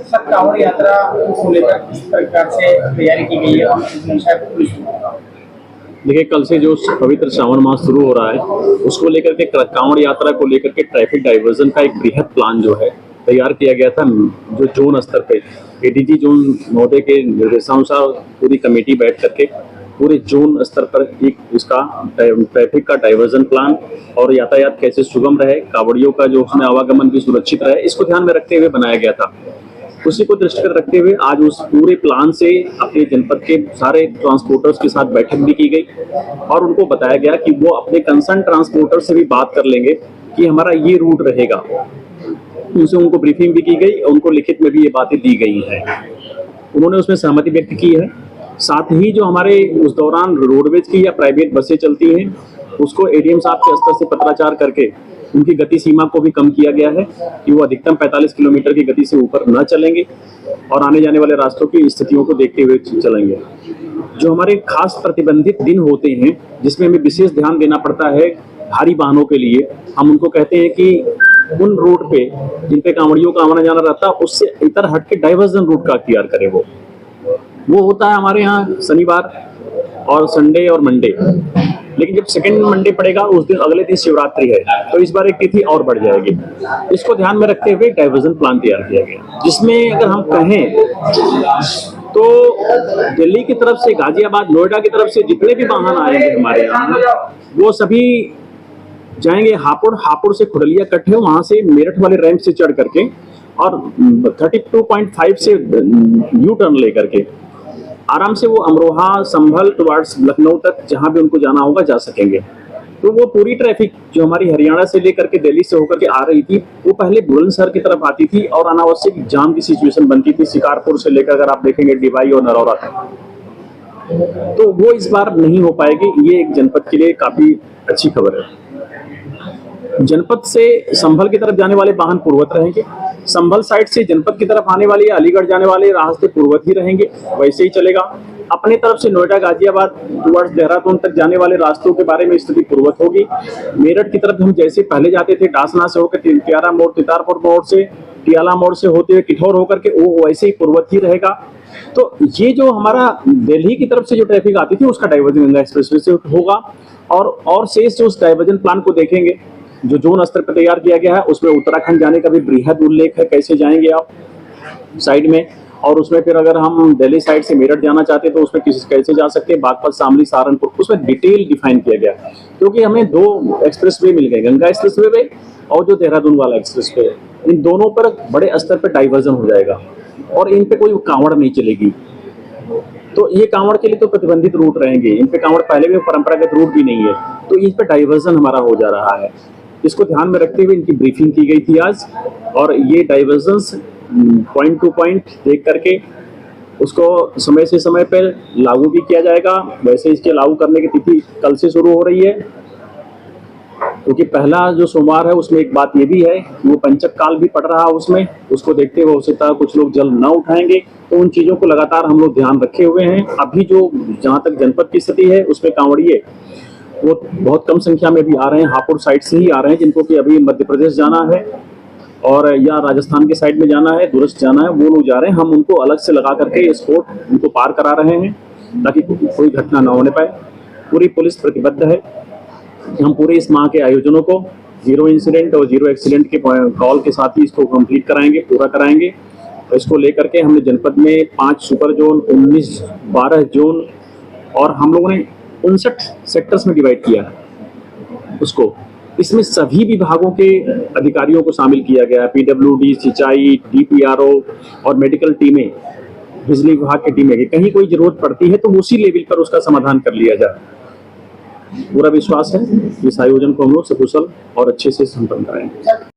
Sir, Kanwar यात्रा को लेकर किस प्रकार से तैयारी की गई है और देखिए, कल से जो पवित्र श्रावण मास शुरू हो रहा है उसको लेकर के कांवड़ यात्रा को लेकर के ट्रैफिक डाइवर्जन का एक बृहद प्लान जो है तैयार किया गया था। जो जोन स्तर पे एडीजी जोन महोदय के निर्देशानुसार पूरी कमेटी बैठ करके पूरे जोन स्तर पर एक इसका ट्रैफिक का डाइवर्जन प्लान और यातायात कैसे सुगम रहे, कांवड़ियों का जो उसमें आवागमन भी सुरक्षित रहे, इसको ध्यान में रखते हुए बनाया गया था। उसी को दृष्टिगत रखते हुए आज उस पूरे प्लान से अपने जनपद के सारे ट्रांसपोर्टर्स के साथ बैठक भी की गई और उनको बताया गया कि वो अपने कंसर्न ट्रांसपोर्टर से भी बात कर लेंगे कि हमारा ये रूट रहेगा। उनसे उनको ब्रीफिंग भी की गई, उनको लिखित में भी ये बातें दी गई हैं। उन्होंने उसमें सहमति व्यक्त की है। साथ ही जो हमारे उस दौरान रोडवेज की या प्राइवेट बसें चलती हैं उसको एडीएम साहब के स्तर से पत्राचार करके उनकी गति सीमा को भी कम किया गया है कि वो अधिकतम 45 किलोमीटर की गति से ऊपर न चलेंगे और आने जाने वाले रास्तों की स्थितियों को देखते हुए चलेंगे। जो हमारे खास प्रतिबंधित दिन होते हैं जिसमें हमें विशेष ध्यान देना पड़ता है भारी वाहनों के लिए, हम उनको कहते हैं कि उन रूट पे जिन पे कांवड़ियों का आना जाना रहता है उससे इतर हट के डाइवर्जन रूट का अख्तियार करे। वो होता है हमारे यहाँ शनिवार और संडे और मंडे। लेकिन जब सेकंड मंडे पड़ेगा उस दिन अगले दिन शिवरात्रि है तो इस बार एक तिथि और बढ़ जाएगी। इसको ध्यान में रखते हुए डाइवर्जन प्लान तैयार किया गया, जिसमें अगर हम कहें तो दिल्ली की तरफ से, गाजियाबाद, नोएडा की तरफ से जितने भी वाहन आएंगे हमारे यहाँ वो सभी जाएंगे हापुड़। हापुड़ से खुडलिया कट है, वहां से मेरठ वाले रैंप से चढ़ करके और 32.5 से यू टर्न लेकर के आराम से वो अमरोहा, संभल टुवार्ड्स लखनऊ तक जहां भी उनको जाना होगा जा सकेंगे। तो वो पूरी ट्रैफिक जो हमारी हरियाणा से लेकर के दिल्ली से होकर के आ रही थी वो पहले बुलंदशहर की तरफ आती थी और अनावश्यक जाम की सिचुएशन बनती थी शिकारपुर से लेकर अगर आप देखेंगे डिवाई और नरौरा तक। तो वो इस बार नहीं हो पाएगी। ये एक जनपद के लिए काफी अच्छी खबर है। जनपद से संभल की तरफ जाने वाले वाहन पूर्ववत रहेंगे। संभल साइड से जनपद की तरफ आने वाले अलीगढ़ जाने वाले रास्ते पूर्ववत ही रहेंगे, वैसे ही चलेगा। अपने तरफ से नोएडा, गाजियाबाद टुवर्ड्स देहरादून तक जाने वाले रास्तों के बारे में स्थिति पूर्ववत होगी। मेरठ की तरफ हम जैसे पहले जाते थे डासना से होकर तियारा मोड़, तितारपुर मोड़ से, टियाला मोड़ से होते हुए किठौर होकर के वो वैसे ही पूर्ववत ही रहेगा। तो ये जो हमारा दिल्ली की तरफ से जो ट्रैफिक आती थी उसका डाइवर्जन गंगा एक्सप्रेसवे से होगा और शेष जो उस डाइवर्जन प्लान को देखेंगे जो जोन स्तर पर तैयार किया गया है उसमें उत्तराखंड जाने का भी बृहद उल्लेख है, कैसे जाएंगे आप साइड में। और उसमें फिर अगर हम दिल्ली साइड से मेरठ जाना चाहते हैं तो उसमें कैसे जा सकते हैं, बागपत, शामली, सहारनपुर, उसमें डिटेल डिफाइन किया गया। क्योंकि हमें दो एक्सप्रेसवे मिल गए, गंगा एक्सप्रेसवे और जो देहरादून वाला एक्सप्रेसवे, इन दोनों पर बड़े स्तर पर डाइवर्जन हो जाएगा और इन पे कोई कांवड़ नहीं चलेगी। तो ये कांवड़ के लिए तो प्रतिबंधित रूट रहेंगे, इन पे कांवड़ पहले भी परंपरागत रूट भी नहीं है, तो इन पे डाइवर्जन हमारा हो जा रहा है। इसको ध्यान में रखते हुए इनकी ब्रीफिंग की गई थी आज और ये डाइवर्जन्स पॉइंट टू पॉइंट देख करके उसको समय से समय पर लागू भी किया जाएगा। वैसे इसके लागू करने की तिथि कल से शुरू हो रही है, क्योंकि पहला जो सोमवार है उसमें एक बात ये भी है कि वो पंचक काल भी पड़ रहा है उसमें, उसको देखते हुए हो सकता है कुछ लोग जल न उठाएंगे। तो उन चीज़ों को लगातार हम लोग ध्यान रखे हुए हैं। अभी जो जहाँ तक जनपद की स्थिति है उसमें कांवड़िए वो बहुत कम संख्या में भी आ रहे हैं, हापुड़ साइड से ही आ रहे हैं जिनको कि अभी मध्य प्रदेश जाना है और या राजस्थान के साइड में जाना है, दूरस्थ जाना है, वो लोग जा रहे हैं। हम उनको अलग से लगा करके स्पोर्ट उनको पार करा रहे हैं ताकि कोई घटना ना होने पाए। पूरी पुलिस प्रतिबद्ध है। हम पूरे इस माह के आयोजनों को जीरो इंसिडेंट और जीरो एक्सीडेंट के कॉल के साथ ही इसको कंप्लीट कराएंगे, पूरा कराएंगे। तो इसको लेकर के हमने जनपद में 5 सुपर जोन, 12 जोन और हम लोगों ने 59 सेक्टर्स में डिवाइड किया है उसको। इसमें सभी विभागों के अधिकारियों को शामिल किया गया है, पीडब्ल्यूडी, सिंचाई, डीपीआरओ और मेडिकल टीमें, बिजली विभाग की टीमें। कहीं कोई जरूरत पड़ती है तो उसी लेवल पर उसका समाधान कर लिया जाए। पूरा विश्वास है इस आयोजन को हम लोग सकुशल और अच्छे से संपन्न कराएंगे।